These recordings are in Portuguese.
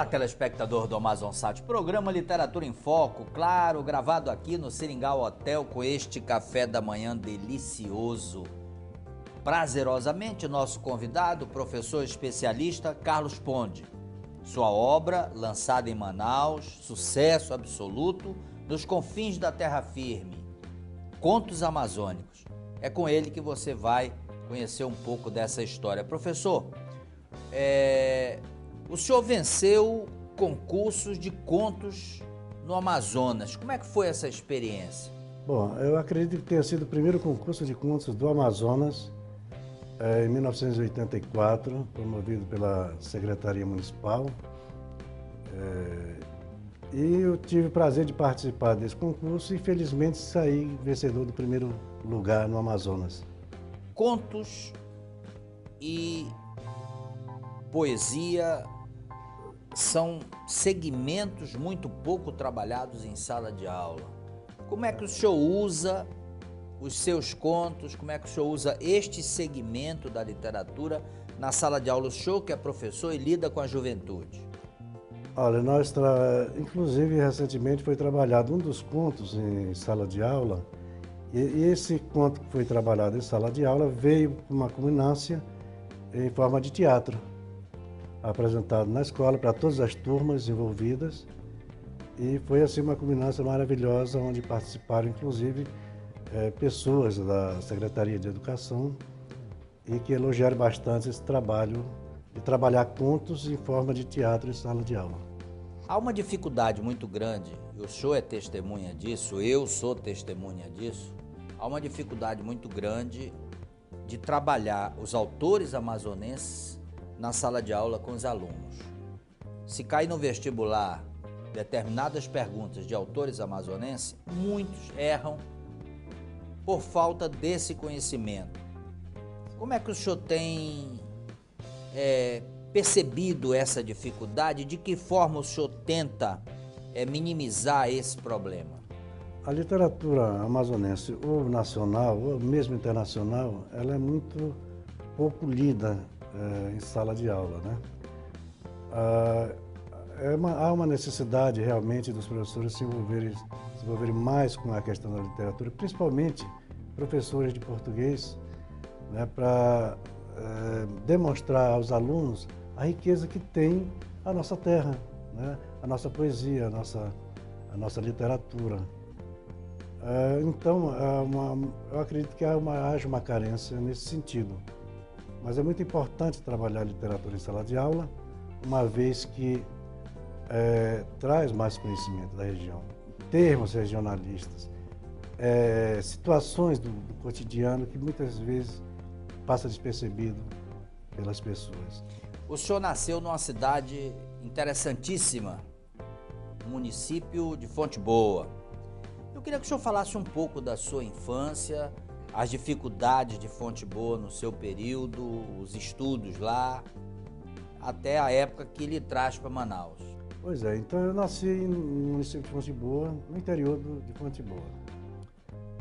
Olá, telespectador do Amazonsat, programa Literatura em Foco, claro, gravado aqui no Seringal Hotel com este café da manhã delicioso. Prazerosamente, nosso convidado, professor especialista Carlos Ponde. Sua obra, lançada em Manaus, sucesso absoluto nos confins da terra firme, Contos Amazônicos. É com ele que você vai conhecer um pouco dessa história. Professor, o senhor venceu concursos de contos no Amazonas. Como é que foi essa experiência? Bom, eu acredito que tenha sido o primeiro concurso de contos do Amazonas, em 1984, promovido pela Secretaria Municipal. E eu tive o prazer de participar desse concurso e, felizmente, saí vencedor do primeiro lugar no Amazonas. Contos e poesia são segmentos muito pouco trabalhados em sala de aula. Como é que o senhor usa os seus contos, como é que o senhor usa este segmento da literatura na sala de aula? O senhor que é professor e lida com a juventude. Olha, inclusive recentemente foi trabalhado um dos contos em sala de aula, e esse conto que foi trabalhado em sala de aula veio com uma culminância em forma de teatro, apresentado na escola para todas as turmas envolvidas, e foi assim uma culminância maravilhosa, onde participaram inclusive pessoas da Secretaria de Educação e que elogiaram bastante esse trabalho de trabalhar contos em forma de teatro em sala de aula. Há uma dificuldade muito grande, e o senhor é testemunha disso, eu sou testemunha disso, há uma dificuldade muito grande de trabalhar os autores amazonenses na sala de aula com os alunos. Se cair no vestibular determinadas perguntas de autores amazonenses, muitos erram por falta desse conhecimento. Como é que o senhor tem percebido essa dificuldade? De que forma o senhor tenta minimizar esse problema? A literatura amazonense, ou nacional, ou mesmo internacional, ela é muito pouco lida em sala de aula, né? Há uma necessidade realmente dos professores se envolverem mais com a questão da literatura, principalmente professores de português, né, para demonstrar aos alunos a riqueza que tem a nossa terra, né, a nossa poesia, a nossa literatura. Então, eu acredito que haja uma carência nesse sentido. Mas é muito importante trabalhar a literatura em sala de aula, uma vez que traz mais conhecimento da região, termos regionalistas, situações do cotidiano que muitas vezes passa despercebido pelas pessoas. O senhor nasceu numa cidade interessantíssima, município de Fonte Boa. Eu queria que o senhor falasse um pouco da sua infância, as dificuldades de Fonte Boa no seu período, os estudos lá, até a época que lhe traz para Manaus. Pois é, então eu nasci no município de Fonte Boa, no interior de Fonte Boa.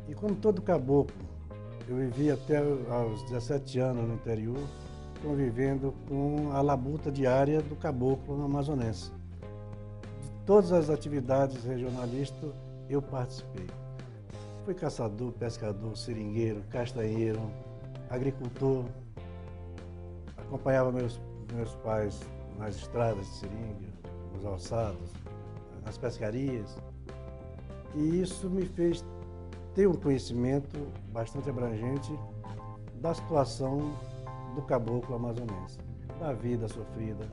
E como todo caboclo, eu vivi até aos 17 anos no interior, convivendo com a labuta diária do caboclo amazonense. De todas as atividades regionalistas, eu participei. Fui caçador, pescador, seringueiro, castanheiro, agricultor. Acompanhava meus pais nas estradas de seringa, nos roçados, nas pescarias. E isso me fez ter um conhecimento bastante abrangente da situação do caboclo amazonense, da vida sofrida,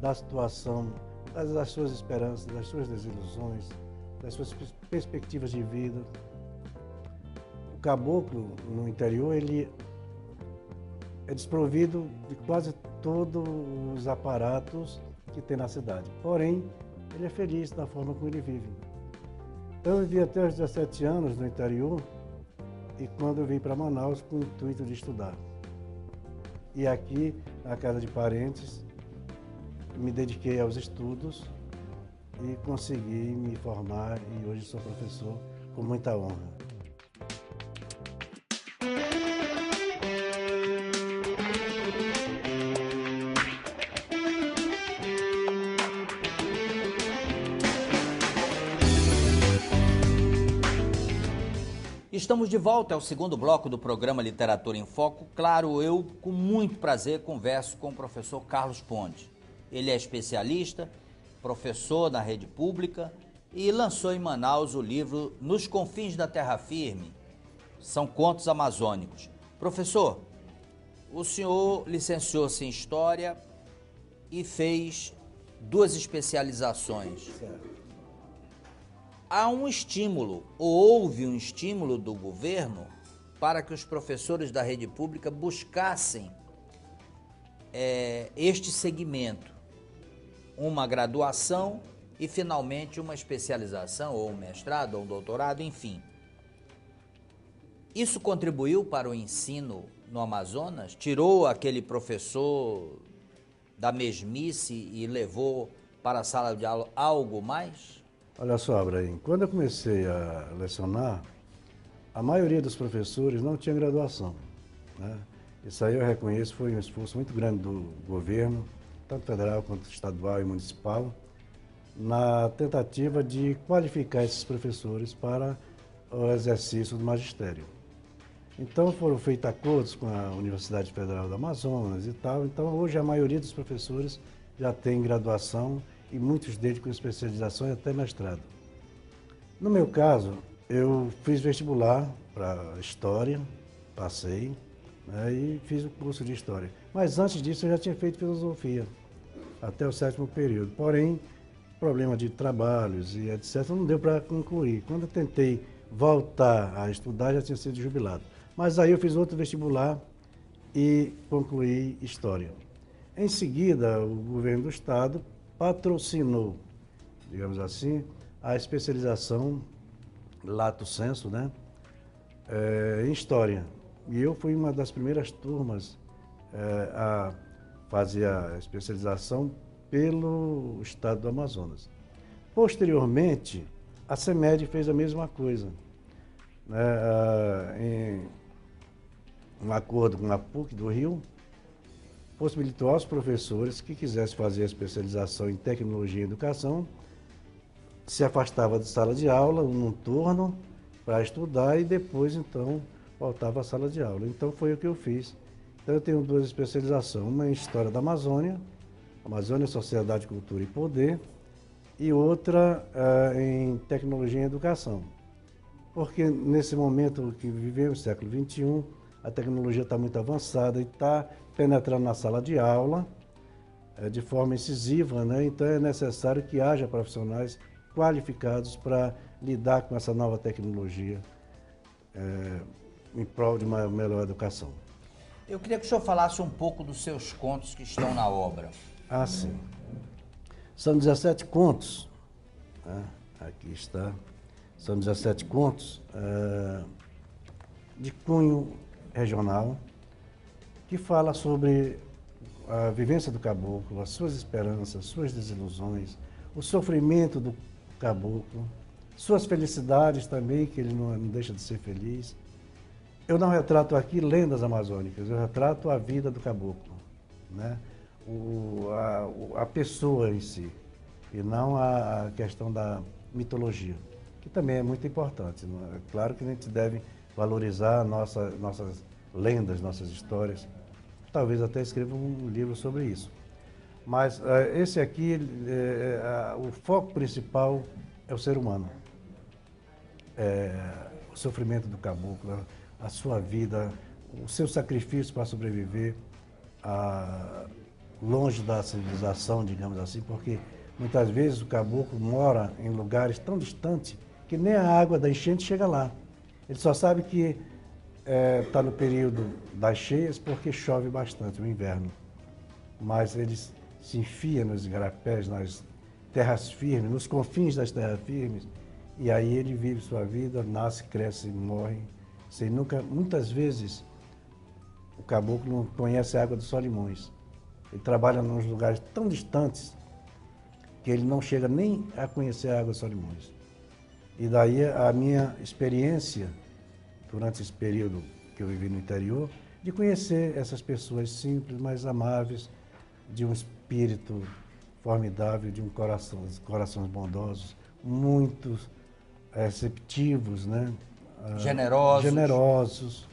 da situação, das suas esperanças, das suas desilusões, das suas perspectivas de vida. O caboclo no interior, ele é desprovido de quase todos os aparatos que tem na cidade. Porém, ele é feliz da forma como ele vive. Então, eu vivi até os 17 anos no interior e quando eu vim para Manaus com o intuito de estudar. E aqui, na casa de parentes, me dediquei aos estudos e consegui me formar e hoje sou professor com muita honra. Estamos de volta ao segundo bloco do programa Literatura em Foco. Claro, eu com muito prazer converso com o professor Carlos Ponte. Ele é especialista, professor na rede pública e lançou em Manaus o livro Nos Confins da Terra Firme. São contos amazônicos. Professor, o senhor licenciou-se em História e fez 2 especializações. Certo. Há um estímulo, ou houve um estímulo do governo para que os professores da rede pública buscassem este segmento, uma graduação e finalmente uma especialização, ou um mestrado, ou um doutorado, enfim. Isso contribuiu para o ensino no Amazonas? Tirou aquele professor da mesmice e levou para a sala de aula algo mais? Olha só, Abraim, quando eu comecei a lecionar, a maioria dos professores não tinha graduação, né? Isso aí eu reconheço, foi um esforço muito grande do governo, tanto federal quanto estadual e municipal, na tentativa de qualificar esses professores para o exercício do magistério. Então foram feitos acordos com a Universidade Federal do Amazonas e tal, então hoje a maioria dos professores já tem graduação e muitos deles com especialização e até mestrado. No meu caso, eu fiz vestibular para História, passei, né, e fiz o curso de História. Mas antes disso eu já tinha feito Filosofia, até o 7º período. Porém, problema de trabalhos e etc. não deu para concluir. Quando eu tentei voltar a estudar, já tinha sido jubilado. Mas aí eu fiz outro vestibular e concluí História. Em seguida, o governo do estado patrocinou, digamos assim, a especialização lato sensu, né, em História. E eu fui uma das primeiras turmas a fazer a especialização pelo estado do Amazonas. Posteriormente, a CEMED fez a mesma coisa, né, em um acordo com a PUC do Rio, possibilitou aos professores que quisessem fazer a especialização em tecnologia e educação, se afastava da sala de aula, num turno, para estudar e depois, então, voltava à sala de aula. Então, foi o que eu fiz. Então, eu tenho 2 especializações, uma em História da Amazônia, Amazônia, Sociedade, Cultura e Poder, e outra em Tecnologia e Educação. Porque nesse momento que vivemos, século XXI, a tecnologia está muito avançada e está penetrando na sala de aula de forma incisiva, né? Então é necessário que haja profissionais qualificados para lidar com essa nova tecnologia em prol de uma melhor educação. Eu queria que o senhor falasse um pouco dos seus contos que estão na obra. Ah, sim. São 17 contos, né? Aqui está. São 17 contos de cunho regional, que fala sobre a vivência do caboclo, as suas esperanças, suas desilusões, o sofrimento do caboclo, suas felicidades também, que ele não deixa de ser feliz. Eu não retrato aqui lendas amazônicas, eu retrato a vida do caboclo, né? A pessoa em si, e não a questão da mitologia, que também é muito importante. É claro que a gente deve valorizar nossas lendas, nossas histórias. Talvez até escreva um livro sobre isso. Mas esse aqui, o foco principal é o ser humano. O sofrimento do caboclo, a sua vida, o seu sacrifício para sobreviver longe da civilização, digamos assim, porque muitas vezes o caboclo mora em lugares tão distantes que nem a água da enchente chega lá. Ele só sabe que está no período das cheias porque chove bastante no inverno. Mas ele se enfia nos igarapés, nas terras firmes, nos confins das terras firmes, e aí ele vive sua vida, nasce, cresce e morre, sem nunca, muitas vezes, o caboclo não conhece a água dos Solimões. Ele trabalha nos lugares tão distantes que ele não chega nem a conhecer a água dos Solimões. E daí a minha experiência, durante esse período que eu vivi no interior, de conhecer essas pessoas simples, mas amáveis, de um espírito formidável, de corações bondosos, muito receptivos, né, generosos.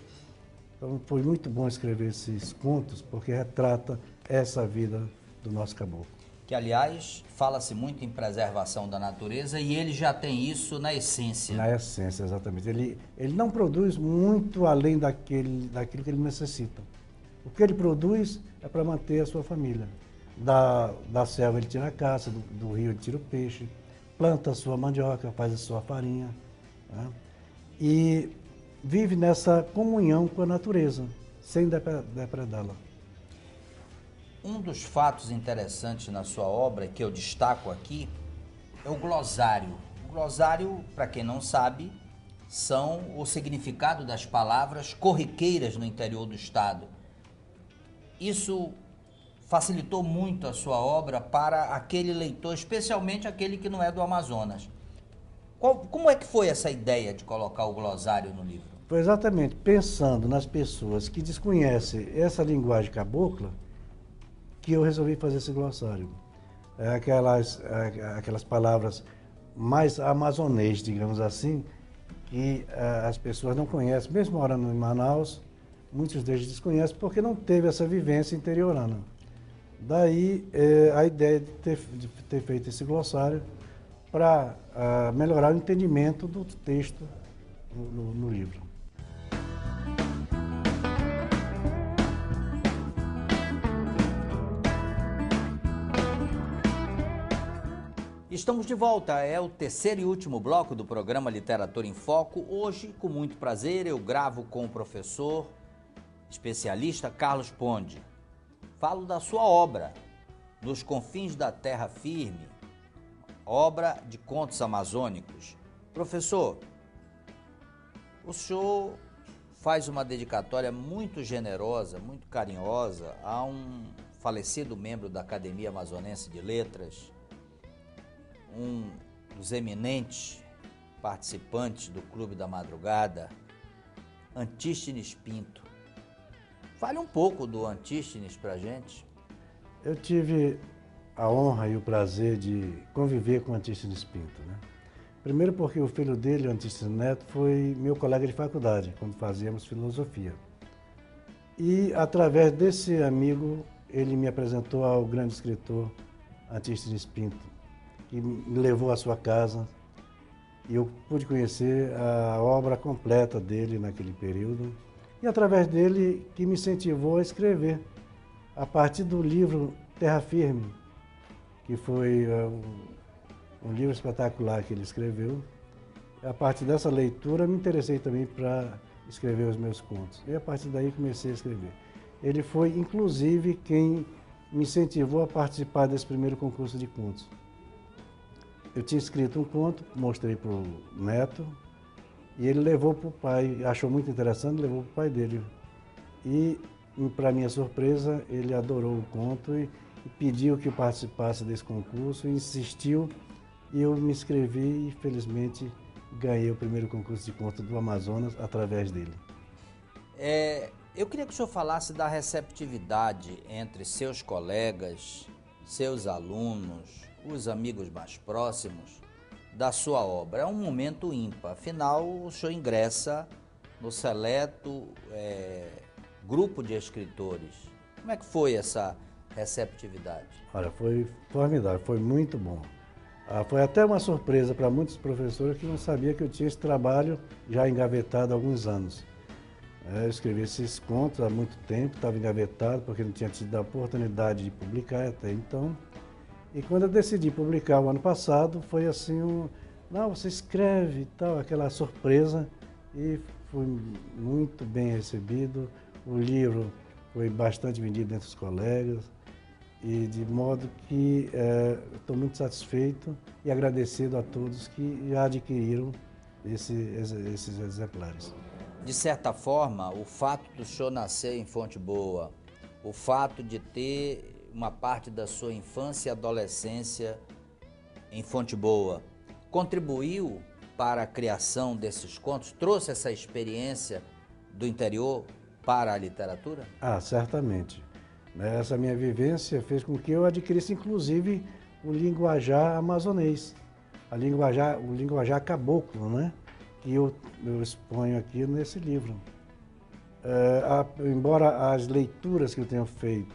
Então foi muito bom escrever esses contos, porque retrata essa vida do nosso caboclo. Que, aliás, fala-se muito em preservação da natureza e ele já tem isso na essência. Na essência, exatamente. Ele não produz muito além daquilo que ele necessita. O que ele produz é para manter a sua família. Da selva ele tira a caça, do rio ele tira o peixe, planta a sua mandioca, faz a sua farinha, né? E vive nessa comunhão com a natureza, sem depredá-la. Um dos fatos interessantes na sua obra, que eu destaco aqui, é o glossário. O glossário, para quem não sabe, são o significado das palavras corriqueiras no interior do estado. Isso facilitou muito a sua obra para aquele leitor, especialmente aquele que não é do Amazonas. Como é que foi essa ideia de colocar o glossário no livro? Foi exatamente pensando nas pessoas que desconhecem essa linguagem cabocla que eu resolvi fazer esse glossário. Aquelas palavras mais amazonês, digamos assim, que as pessoas não conhecem, mesmo morando em Manaus, muitos deles desconhecem porque não teve essa vivência interiorana. Daí a ideia de ter feito esse glossário para melhorar o entendimento do texto no livro. Estamos de volta, é o terceiro e último bloco do programa Literatura em Foco. Hoje, com muito prazer, eu gravo com o professor especialista Carlos Ponde. Falo da sua obra, Nos Confins da Terra Firme, obra de contos amazônicos. Professor, o senhor faz uma dedicatória muito generosa, muito carinhosa a um falecido membro da Academia Amazonense de Letras, um dos eminentes participantes do Clube da Madrugada, Antístenes Pinto. Fale um pouco do Antístenes para a gente. Eu tive a honra e o prazer de conviver com o Antístenes Pinto, né? Primeiro porque o filho dele, o Antístenes Neto, foi meu colega de faculdade, quando fazíamos filosofia. E através desse amigo, ele me apresentou ao grande escritor Antístenes Pinto, que me levou à sua casa e eu pude conhecer a obra completa dele naquele período. E através dele que me incentivou a escrever, a partir do livro Terra Firme, que foi um livro espetacular que ele escreveu. A partir dessa leitura me interessei também para escrever os meus contos. E a partir daí comecei a escrever. Ele foi, inclusive, quem me incentivou a participar desse primeiro concurso de contos. Eu tinha escrito um conto, mostrei para o neto, e ele levou para o pai, achou muito interessante, levou para o pai dele. E, para minha surpresa, ele adorou o conto e pediu que eu participasse desse concurso, insistiu, e eu me inscrevi e, felizmente, ganhei o primeiro concurso de conto do Amazonas através dele. Eu queria que o senhor falasse da receptividade entre seus colegas, seus alunos, os amigos mais próximos da sua obra. É um momento ímpar, afinal o senhor ingressa no seleto grupo de escritores. Como é que foi essa receptividade? Olha, foi formidável, foi muito bom. Foi até uma surpresa para muitos professores que não sabiam que eu tinha esse trabalho já engavetado há alguns anos. Eu escrevi esses contos há muito tempo, estava engavetado porque não tinha tido a oportunidade de publicar até então. E quando eu decidi publicar o ano passado, foi assim, não, você escreve e tal, aquela surpresa, e fui muito bem recebido. O livro foi bastante vendido entre os colegas, e de modo que estou muito satisfeito e agradecido a todos que já adquiriram esses exemplares. De certa forma, o fato do senhor nascer em Fonte Boa, o fato de ter uma parte da sua infância e adolescência em Fonte Boa, contribuiu para a criação desses contos? Trouxe essa experiência do interior para a literatura? Certamente. Essa minha vivência fez com que eu adquirisse, inclusive, o linguajar amazonês, o linguajar caboclo, né? que eu exponho aqui nesse livro. Embora as leituras que eu tenha feito,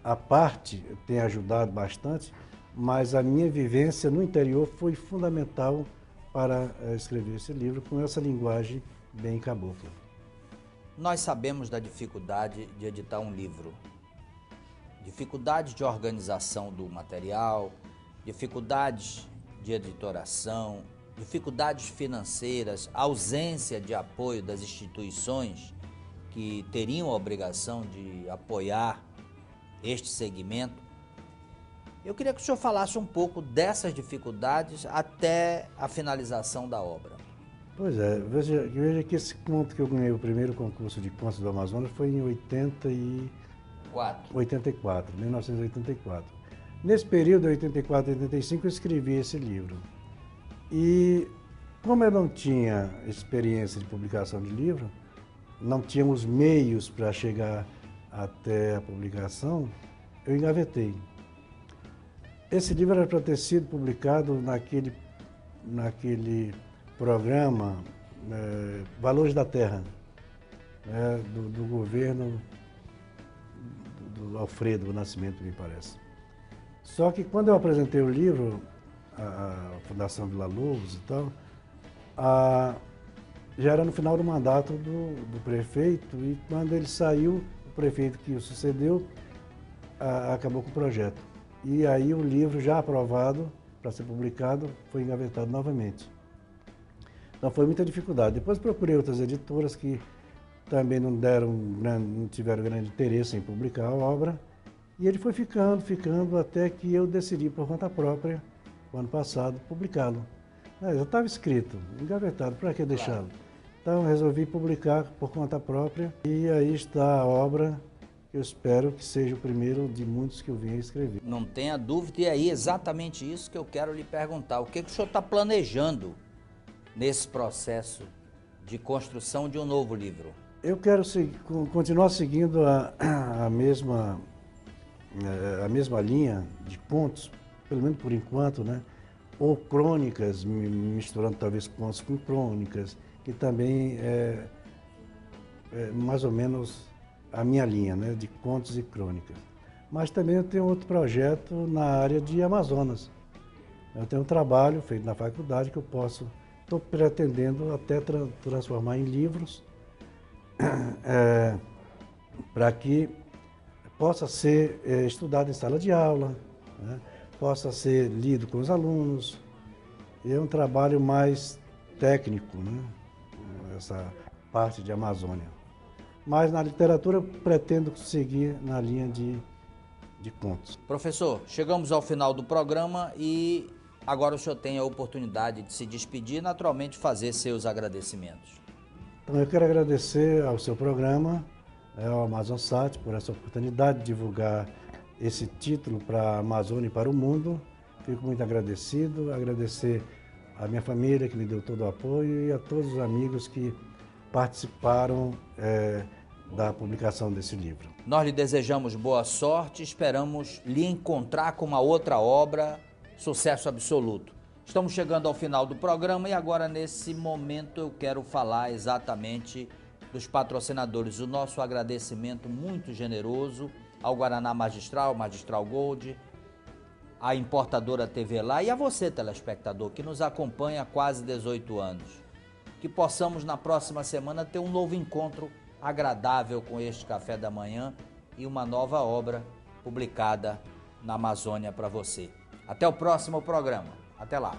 a parte tenha ajudado bastante, mas a minha vivência no interior foi fundamental para escrever esse livro com essa linguagem bem cabocla. Nós sabemos da dificuldade de editar um livro, dificuldade de organização do material, dificuldades de editoração, dificuldades financeiras, ausência de apoio das instituições que teriam a obrigação de apoiar este segmento. Eu queria que o senhor falasse um pouco dessas dificuldades até a finalização da obra. Pois é, veja que esse conto que eu ganhei o primeiro concurso de contos do Amazonas foi em 1984. Nesse período, 84 e 85, eu escrevi esse livro. E como eu não tinha experiência de publicação de livro, não tínhamos meios para chegar até a publicação, eu engavetei. Esse livro era para ter sido publicado naquele programa Valores da Terra, do governo do Alfredo Nascimento, me parece. Só que quando eu apresentei o livro à Fundação Vila Lobos e tal, já era no final do mandato do prefeito, e quando ele saiu, o prefeito que o sucedeu acabou com o projeto. E aí o livro, já aprovado para ser publicado, foi engavetado novamente. Então foi muita dificuldade. Depois procurei outras editoras que também não tiveram grande interesse em publicar a obra, e ele foi ficando até que eu decidi por conta própria, o ano passado, publicá-lo. Já estava escrito, engavetado, para que deixá-lo? Então resolvi publicar por conta própria, e aí está a obra. Eu espero que seja o primeiro de muitos que eu venha escrever. Não tenha dúvida, e aí exatamente isso que eu quero lhe perguntar. O que o senhor está planejando nesse processo de construção de um novo livro? Eu quero continuar seguindo a mesma linha de contos, pelo menos por enquanto, né? Ou crônicas, misturando talvez contos com crônicas, que também é mais ou menos a minha linha, né, de contos e crônicas. Mas também eu tenho outro projeto na área de Amazonas. Eu tenho um trabalho feito na faculdade que estou pretendendo até transformar em livros, para que possa ser estudado em sala de aula, né, possa ser lido com os alunos. E é um trabalho mais técnico, né, essa parte de Amazônia. Mas na literatura eu pretendo seguir na linha de contos. Professor, chegamos ao final do programa e agora o senhor tem a oportunidade de se despedir e naturalmente fazer seus agradecimentos. Então eu quero agradecer ao seu programa, ao AmazonSat, por essa oportunidade de divulgar esse título para a Amazônia e para o mundo. Fico muito agradecido, agradecer à minha família que me deu todo o apoio e a todos os amigos que participaram da publicação desse livro. Nós lhe desejamos boa sorte, esperamos lhe encontrar com uma outra obra, sucesso absoluto. Estamos chegando ao final do programa e agora nesse momento eu quero falar exatamente dos patrocinadores. O nosso agradecimento muito generoso ao Guaraná Magistral, Magistral Gold, à importadora TV Lá e a você, telespectador, que nos acompanha há quase 18 anos. Que possamos na próxima semana ter um novo encontro agradável com este café da manhã e uma nova obra publicada na Amazônia para você. Até o próximo programa. Até lá.